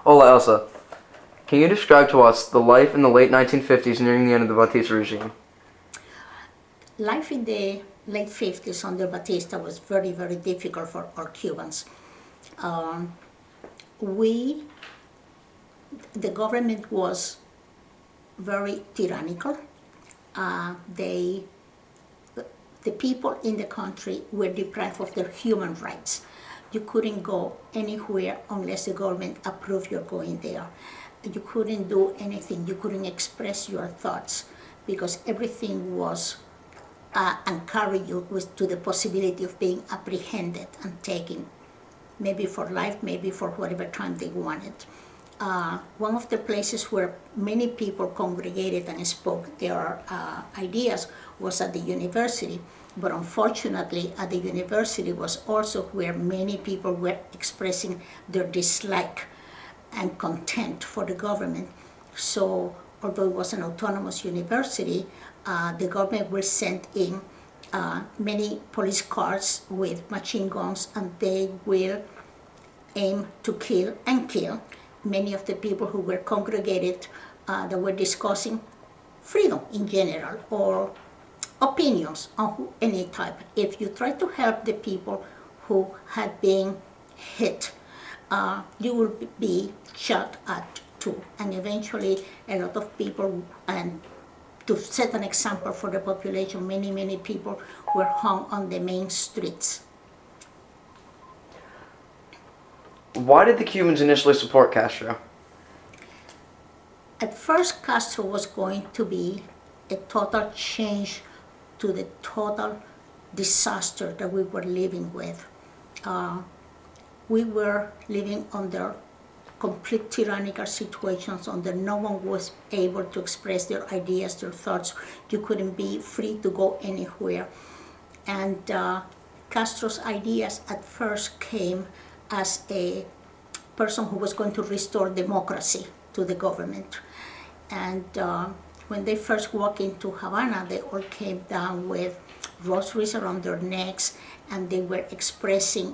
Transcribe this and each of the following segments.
Hola, Elsa. Can you describe to us the life in the late 1950s nearing the end of the Batista regime? Life in the late 50s under Batista was very, very difficult for all Cubans. The government was very tyrannical. The people in the country were deprived of their human rights. You couldn't go anywhere unless the government approved your going there. You couldn't do anything. You couldn't express your thoughts because everything was encouraged you to the possibility of being apprehended and taken, maybe for life, maybe for whatever time they wanted. One of the places where many people congregated and spoke their ideas was at the university. But unfortunately, at the university was also where many people were expressing their dislike and contempt for the government. So, although it was an autonomous university, the government will send in many police cars with machine guns, and they will aim to kill and kill many of the people who were congregated that were discussing freedom in general or opinions on any type. If you try to help the people who had been hit, you will be shot at too. And eventually a lot of people, and to set an example for the population, many people were hung on the main streets. Why did the Cubans initially support Castro? At first, Castro was going to be a total change to the total disaster that we were living with. We were living under complete tyrannical situations under no one was able to express their ideas, their thoughts. You couldn't be free to go anywhere. And Castro's ideas at first came as a person who was going to restore democracy to the government. And when they first walked into Havana, they all came down with rosaries around their necks, and they were expressing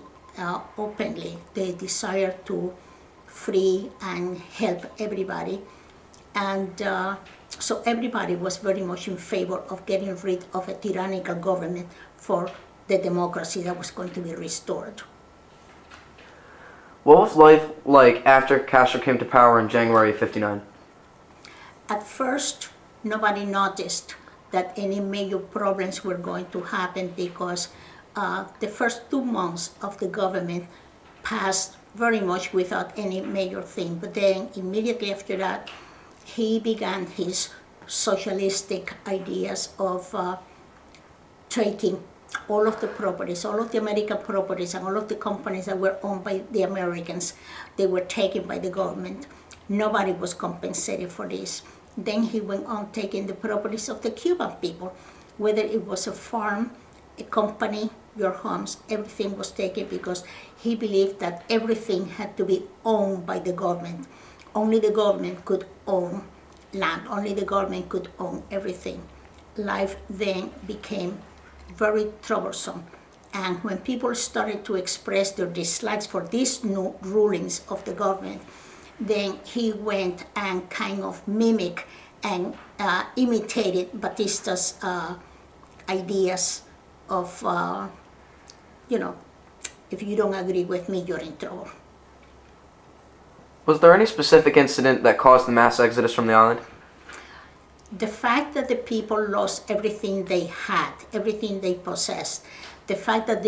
openly the desire to free and help everybody. And so everybody was very much in favor of getting rid of a tyrannical government for the democracy that was going to be restored. What was life like after Castro came to power in January of '59? At first, nobody noticed that any major problems were going to happen because the first 2 months of the government passed very much without any major thing. But then immediately after that, he began his socialistic ideas of taking all of the properties, all of the American properties and all of the companies that were owned by the Americans, they were taken by the government. Nobody was compensated for this. Then he went on taking the properties of the Cuban people, whether it was a farm, a company, your homes, everything was taken because he believed that everything had to be owned by the government. Only the government could own land, only the government could own everything. Life then became very troublesome. And when people started to express their dislikes for these new rulings of the government, then he went and kind of mimicked and imitated Batista's ideas of, if you don't agree with me, you're in trouble. Was there any specific incident that caused the mass exodus from the island? The fact that the people lost everything they had, everything they possessed, the fact that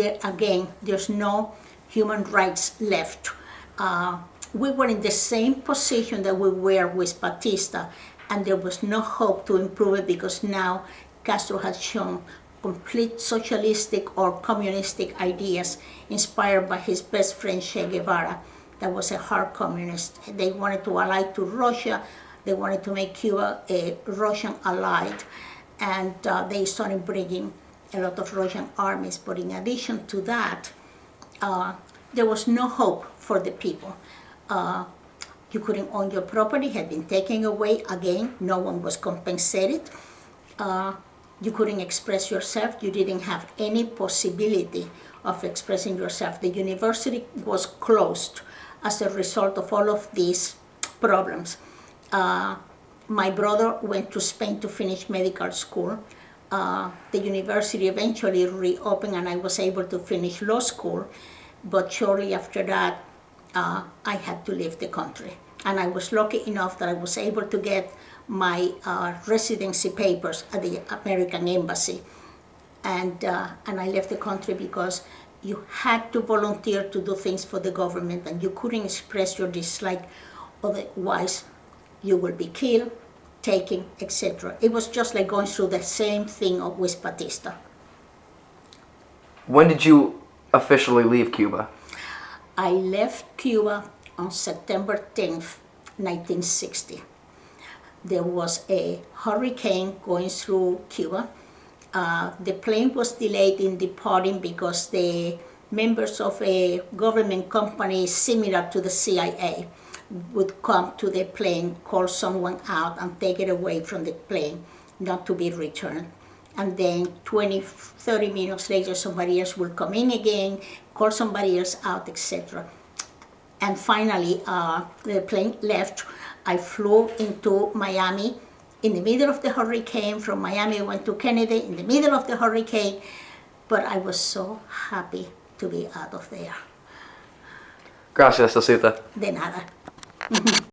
there's no human rights left. We were in the same position that we were with Batista, and there was no hope to improve it because now Castro had shown complete socialistic or communistic ideas inspired by his best friend Che Guevara, that was a hard communist. They wanted to ally to Russia. They wanted to make Cuba a Russian allied, and they started bringing a lot of Russian armies. But in addition to that, there was no hope for the people. You couldn't own your property, had been taken away again. No one was compensated. You couldn't express yourself. You didn't have any possibility of expressing yourself. The university was closed as a result of all of these problems. My brother went to Spain to finish medical school. The university eventually reopened and I was able to finish law school, but shortly after that, I had to leave the country. And I was lucky enough that I was able to get my residency papers at the American Embassy. And I left the country because you had to volunteer to do things for the government and you couldn't express your dislike, otherwise you will be killed, taken, etc. It was just like going through the same thing with Batista. When did you officially leave Cuba? I left Cuba on September 10th, 1960. There was a hurricane going through Cuba. The plane was delayed in departing because the members of a government company similar to the CIA would come to the plane, call someone out and take it away from the plane, not to be returned. And then 20, 30 minutes later, somebody else will come in again, call somebody else out, etc. And finally, the plane left. I flew into Miami in the middle of the hurricane. From Miami, I went to Kennedy in the middle of the hurricane. But I was so happy to be out of there. Gracias, Osita. De nada.